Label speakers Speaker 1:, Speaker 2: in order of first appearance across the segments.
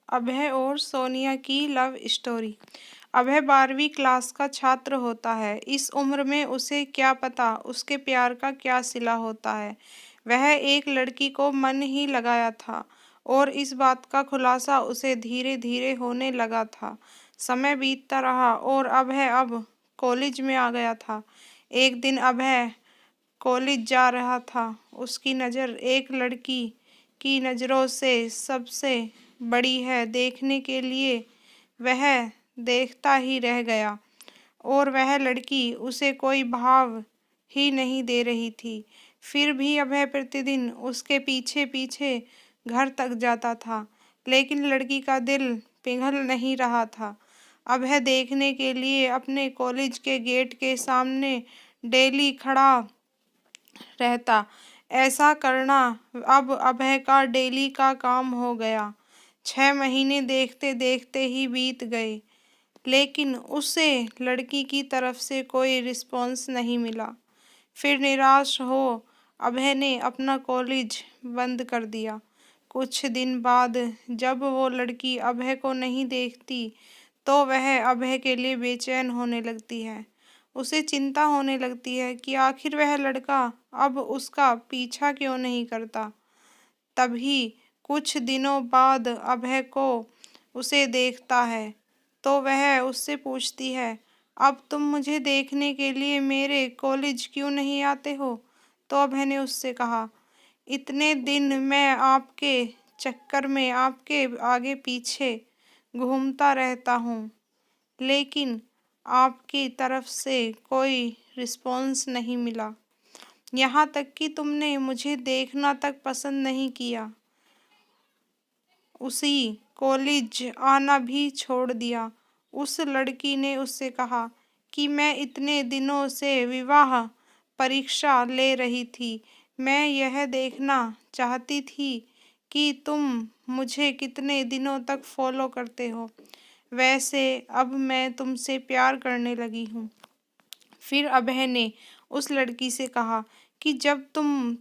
Speaker 1: अभय और सोनिया की love story. अभय 12वीं क्लास का छात्र होता है। इस उम्र में उसे क्या पता उसके प्यार का क्या सिला होता है। वह एक लड़की को मन ही लगाया था और इस बात का खुलासा उसे धीरे धीरे होने लगा था। समय बीतता रहा और अभय अब कॉलेज में आ गया था। एक दिन अभय कॉलेज जा रहा था। उसकी नज़र एक लड़की की नज़रों से सबसे बड़ी है देखने के लिए वह देखता ही रह गया और वह लड़की उसे कोई भाव ही नहीं दे रही थी। फिर भी अभय प्रतिदिन उसके पीछे पीछे घर तक जाता था, लेकिन लड़की का दिल पिघल नहीं रहा था। अभय देखने के लिए अपने कॉलेज के गेट के सामने डेली खड़ा रहता। ऐसा करना अब अभय का डेली का काम हो गया। 6 महीने देखते देखते ही बीत गए, लेकिन उसे लड़की की तरफ से कोई रिस्पॉन्स नहीं मिला। फिर निराश हो अभय ने अपना कॉलेज बंद कर दिया। कुछ दिन बाद जब वो लड़की अभय को नहीं देखती तो वह अभय के लिए बेचैन होने लगती है। उसे चिंता होने लगती है कि आखिर वह लड़का अब उसका पीछा क्यों नहीं करता। तभी कुछ दिनों बाद अभय को उसे देखता है तो वह उससे पूछती है, अब तुम मुझे देखने के लिए मेरे कॉलेज क्यों नहीं आते हो? तो अभय ने उससे कहा, इतने दिन मैं आपके चक्कर में आपके आगे पीछे घूमता रहता हूँ, लेकिन आपकी तरफ से कोई रिस्पॉन्स नहीं मिला। यहाँ तक कि तुमने मुझे देखना तक पसंद नहीं किया। उसी कॉलेज आना भी छोड़ दिया। उस लड़की ने उससे कहा कि मैं इतने दिनों से विवाह परीक्षा ले रही थी। मैं यह देखना चाहती थी कि तुम मुझे कितने दिनों तक फॉलो करते हो। वैसे अब मैं तुमसे प्यार करने लगी हूँ। फिर अभय ने उस लड़की से कहा कि जब तुम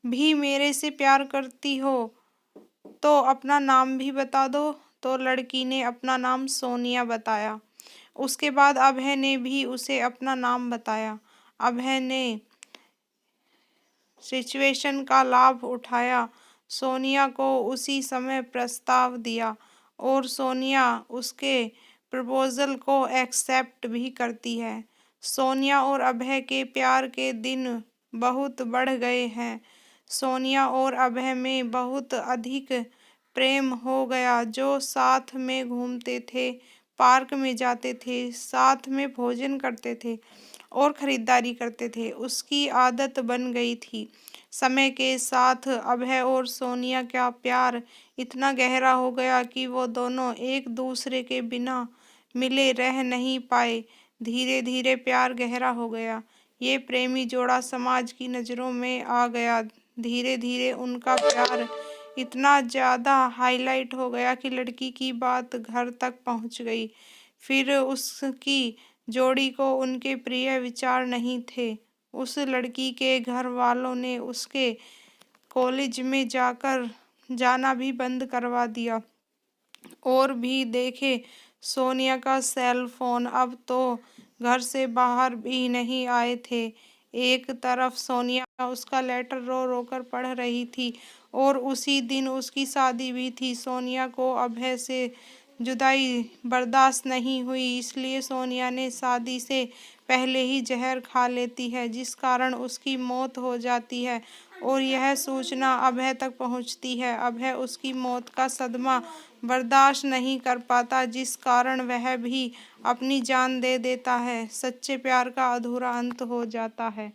Speaker 1: भी मेरे से प्यार करती हो तो अपना नाम भी बता दो। तो लड़की ने अपना नाम सोनिया बताया। उसके बाद अभय ने भी उसे अपना नाम बताया। अभय ने सिचुएशन का लाभ उठाया, सोनिया को उसी समय प्रस्ताव दिया और सोनिया उसके प्रपोजल को एक्सेप्ट भी करती है। सोनिया और अभय के प्यार के दिन बहुत बढ़ गए हैं। सोनिया और अभय में बहुत अधिक प्रेम हो गया। जो साथ में घूमते थे, पार्क में जाते थे, साथ में भोजन करते थे और खरीदारी करते थे, उसकी आदत बन गई थी। समय के साथ अभय और सोनिया का प्यार इतना गहरा हो गया कि वो दोनों एक दूसरे के बिना मिले रह नहीं पाए। धीरे धीरे प्यार गहरा हो गया। ये प्रेमी जोड़ा समाज की नज़रों में आ गया। धीरे धीरे उनका प्यार इतना ज़्यादा हाईलाइट हो गया कि लड़की की बात घर तक पहुंच गई। फिर उसकी जोड़ी को उनके प्रिय विचार नहीं थे। उस लड़की के घर वालों ने उसके कॉलेज में जाना भी बंद करवा दिया। और भी देखे सोनिया का सेल फोन अब तो घर से बाहर भी नहीं आए थे। एक तरफ सोनिया उसका लेटर रो रो कर पढ़ रही थी और उसी दिन उसकी शादी भी थी। सोनिया को अभय से जुदाई बर्दाश्त नहीं हुई, इसलिए सोनिया ने शादी से पहले ही जहर खा लेती है, जिस कारण उसकी मौत हो जाती है और यह सूचना अभय तक पहुंचती है। अभय उसकी मौत का सदमा बर्दाश्त नहीं कर पाता, जिस कारण वह भी अपनी जान दे देता है। सच्चे प्यार का अधूरा अंत हो जाता है।